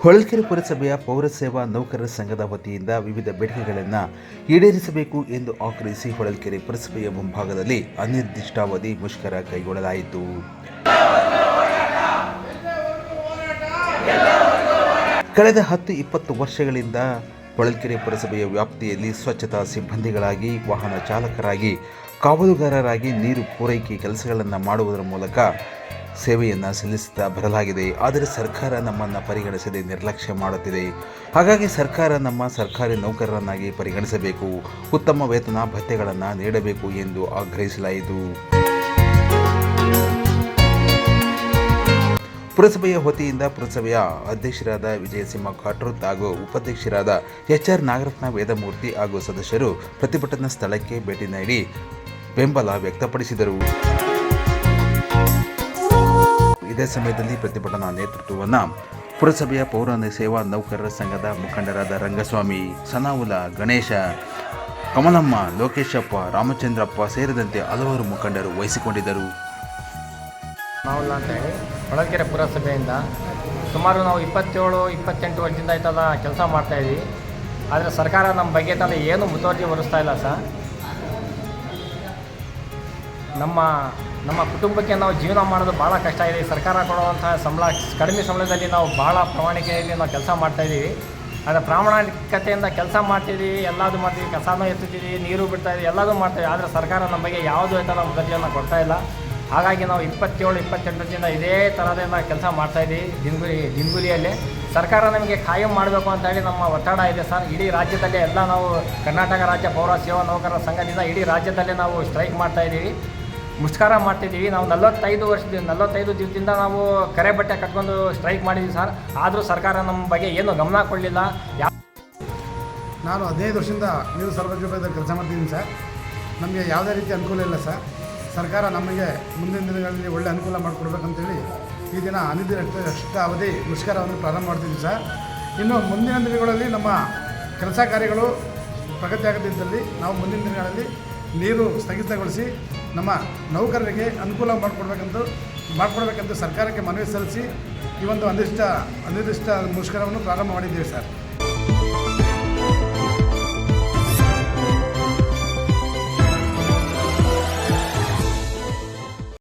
ಹೊಳಲ್ಕೆರೆ ಪುರಸಭೆಯ ಪೌರಸೇವಾ ನೌಕರರ ಸಂಘದ ವತಿಯಿಂದ ವಿವಿಧ ಬೇಡಿಕೆಗಳನ್ನು ಈಡೇರಿಸಬೇಕು ಎಂದು ಆಗ್ರಹಿಸಿ ಹೊಳಲ್ಕೆರೆ ಪುರಸಭೆಯ ಮುಂಭಾಗದಲ್ಲಿ ಅನಿರ್ದಿಷ್ಟಾವಧಿ ಮುಷ್ಕರ ಕೈಗೊಳ್ಳಲಾಯಿತು. ಕಳೆದ 10-20 ವರ್ಷಗಳಿಂದ ಹೊಳಲ್ಕೆರೆ ಪುರಸಭೆಯ ವ್ಯಾಪ್ತಿಯಲ್ಲಿ ಸ್ವಚ್ಛತಾ ಸಿಬ್ಬಂದಿಗಳಾಗಿ, ವಾಹನ ಚಾಲಕರಾಗಿ, ಕಾವಲುಗಾರರಾಗಿ ನೀರು ಪೂರೈಕೆ ಕೆಲಸಗಳನ್ನು ಮಾಡುವುದರ ಮೂಲಕ ಸೇವೆಯನ್ನು ಸಲ್ಲಿಸುತ್ತಾ ಬರಲಾಗಿದೆ. ಆದರೆ ಸರ್ಕಾರ ನಮ್ಮನ್ನು ಪರಿಗಣಿಸದೆ ನಿರ್ಲಕ್ಷ್ಯ ಮಾಡುತ್ತಿದೆ. ಹಾಗಾಗಿ ಸರ್ಕಾರ ನಮ್ಮ ಸರ್ಕಾರಿ ನೌಕರರನ್ನಾಗಿ ಪರಿಗಣಿಸಬೇಕು, ಉತ್ತಮ ವೇತನ ಭತ್ಯೆಗಳನ್ನು ನೀಡಬೇಕು ಎಂದು ಆಗ್ರಹಿಸಲಾಯಿತು. ಪುರಸಭೆಯ ವತಿಯಿಂದ ಪುರಸಭೆಯ ಅಧ್ಯಕ್ಷರಾದ ವಿಜಯಸಿಂಹ ಖಾಟ್ರೋತ್ ಹಾಗೂ ಉಪಾಧ್ಯಕ್ಷರಾದ HR ನಾಗರತ್ನ ವೇದಮೂರ್ತಿ ಹಾಗೂ ಸದಸ್ಯರು ಪ್ರತಿಭಟನಾ ಸ್ಥಳಕ್ಕೆ ಭೇಟಿ ನೀಡಿ ಬೆಂಬಲ ವ್ಯಕ್ತಪಡಿಸಿದರು. ಇದೇ ಸಮಯದಲ್ಲಿ ಪ್ರತಿಭಟನಾ ನೇತೃತ್ವವನ್ನು ಪುರಸಭೆಯ ಪೌರ ಸೇವಾ ನೌಕರರ ಸಂಘದ ಮುಖಂಡರಾದ ರಂಗಸ್ವಾಮಿ, ಸನಾವುಲ, ಗಣೇಶ, ಕಮಲಮ್ಮ, ಲೋಕೇಶಪ್ಪ, ರಾಮಚಂದ್ರಪ್ಪ ಸೇರಿದಂತೆ ಹಲವಾರು ಮುಖಂಡರು ವಹಿಸಿಕೊಂಡಿದ್ದರು. ನಾವುಲ್ಲ ಅಂತೇಳಿ ಹೊಳಲ್ಕೆರೆ ಪುರಸಭೆಯಿಂದ ಸುಮಾರು ನಾವು 27-28 ವರ್ಷದಿಂದ ಇದೆಲ್ಲ ಕೆಲಸ ಮಾಡ್ತಾಯಿದ್ದೀವಿ. ಆದರೆ ಸರ್ಕಾರ ನಮ್ಮ ಬಗ್ಗೆ ತಾನೇ ಏನು ಮುತುವರ್ಜಿ ವಹಿಸ್ತಾ ಇಲ್ಲ ಸರ್. ನಮ್ಮ ಕುಟುಂಬಕ್ಕೆ ನಾವು ಜೀವನ ಮಾಡೋದು ಭಾಳ ಕಷ್ಟ ಇದೆ. ಸರ್ಕಾರ ಕೊಡುವಂಥ ಕಡಿಮೆ ಸಂಬಳದಲ್ಲಿ ನಾವು ಭಾಳ ಪ್ರಾಮಾಣಿಕೆಯಲ್ಲಿ ನಾವು ಕೆಲಸ ಮಾಡ್ತಾಯಿದ್ದೀವಿ. ಆದರೆ ಪ್ರಾಮಾಣಿಕತೆಯಿಂದ ಕೆಲಸ ಮಾಡ್ತಿದ್ದೀವಿ, ಎಲ್ಲದೂ ಮಾಡ್ತೀವಿ, ಕಸನೂ ಎತ್ತುತ್ತೀವಿ, ನೀರು ಬಿಡ್ತಾಯಿದ್ದೀವಿ, ಎಲ್ಲದೂ ಮಾಡ್ತೀವಿ. ಆದರೆ ಸರ್ಕಾರ ನಮ್ಮ ಬಗ್ಗೆ ಯಾವುದೂ ಈ ಥರ ಮುತುವರ್ಜಿಯನ್ನು ಕೊಡ್ತಾಯಿಲ್ಲ. ಹಾಗಾಗಿ ನಾವು 27-28 ವರ್ಷದಿಂದ ಇದೇ ಥರದಿಂದ ಕೆಲಸ ಮಾಡ್ತಾಯಿದ್ದೀವಿ. ದಿನಗೂಲಿಯಲ್ಲಿ ಸರ್ಕಾರ ನಮಗೆ ಕಾಯಂ ಮಾಡಬೇಕು ಅಂತೇಳಿ ನಮ್ಮ ಒತ್ತಡ ಇದೆ ಸರ್. ಇಡೀ ರಾಜ್ಯದಲ್ಲೇ ಎಲ್ಲ ನಾವು ಕರ್ನಾಟಕ ರಾಜ್ಯ ಪೌರ ಸೇವಾ ನೌಕರರ ಸಂಘದಿಂದ ಇಡೀ ರಾಜ್ಯದಲ್ಲೇ ನಾವು ಸ್ಟ್ರೈಕ್ ಮಾಡ್ತಾಯಿದ್ದೀವಿ, ಮುಷ್ಕರ ಮಾಡ್ತಿದ್ದೀವಿ. ನಾವು 45 ದಿವಸದಿಂದ ನಾವು ಕರೆ ಬಟ್ಟೆ ಕಟ್ಕೊಂಡು ಸ್ಟ್ರೈಕ್ ಮಾಡಿದ್ದೀವಿ ಸರ್. ಆದರೂ ಸರ್ಕಾರ ನಮ್ಮ ಬಗ್ಗೆ ಏನು ಗಮನ ಕೊಡಲಿಲ್ಲ. ನಾನು 15 ವರ್ಷದಿಂದ ನೀರು ಸರಬರಾಜು ವಿಭಾಗದಲ್ಲಿ ಕೆಲಸ ಮಾಡ್ತಿದ್ದೀನಿ ಸರ್. ನಮಗೆ ಯಾವುದೇ ರೀತಿ ಅನುಕೂಲ ಇಲ್ಲ ಸರ್. ಸರ್ಕಾರ ನಮಗೆ ಮುಂದಿನ ದಿನಗಳಲ್ಲಿ ಒಳ್ಳೆ ಅನುಕೂಲ ಮಾಡಿಕೊಡ್ಬೇಕಂತೇಳಿ ಈ ದಿನ ಅನಿರ್ದಿಷ್ಟ ಅವಧಿ ಮುಷ್ಕರವನ್ನು ಪ್ರಾರಂಭ ಮಾಡ್ತಿದ್ದೀವಿ ಸರ್. ಇನ್ನು ಮುಂದಿನ ದಿನಗಳಲ್ಲಿ ನಮ್ಮ ಕೆಲಸ ಕಾರ್ಯಗಳು ಪ್ರಗತಿ ಆಗದಿದ್ದಲ್ಲಿ ನಾವು ಮುಂದಿನ ದಿನಗಳಲ್ಲಿ ನೀರು ಸ್ಥಗಿತಗೊಳಿಸಿ ನಮ್ಮ ನೌಕರರಿಗೆ ಅನುಕೂಲ ಮಾಡಿಕೊಡ್ಬೇಕಂತ ಸರ್ಕಾರಕ್ಕೆ ಮನವಿ ಸಲ್ಲಿಸಿ ಈ ಒಂದು ಅನಿರ್ದಿಷ್ಟ ಮುಷ್ಕರವನ್ನು ಪ್ರಾರಂಭ ಮಾಡಿದ್ದೀವಿ ಸರ್.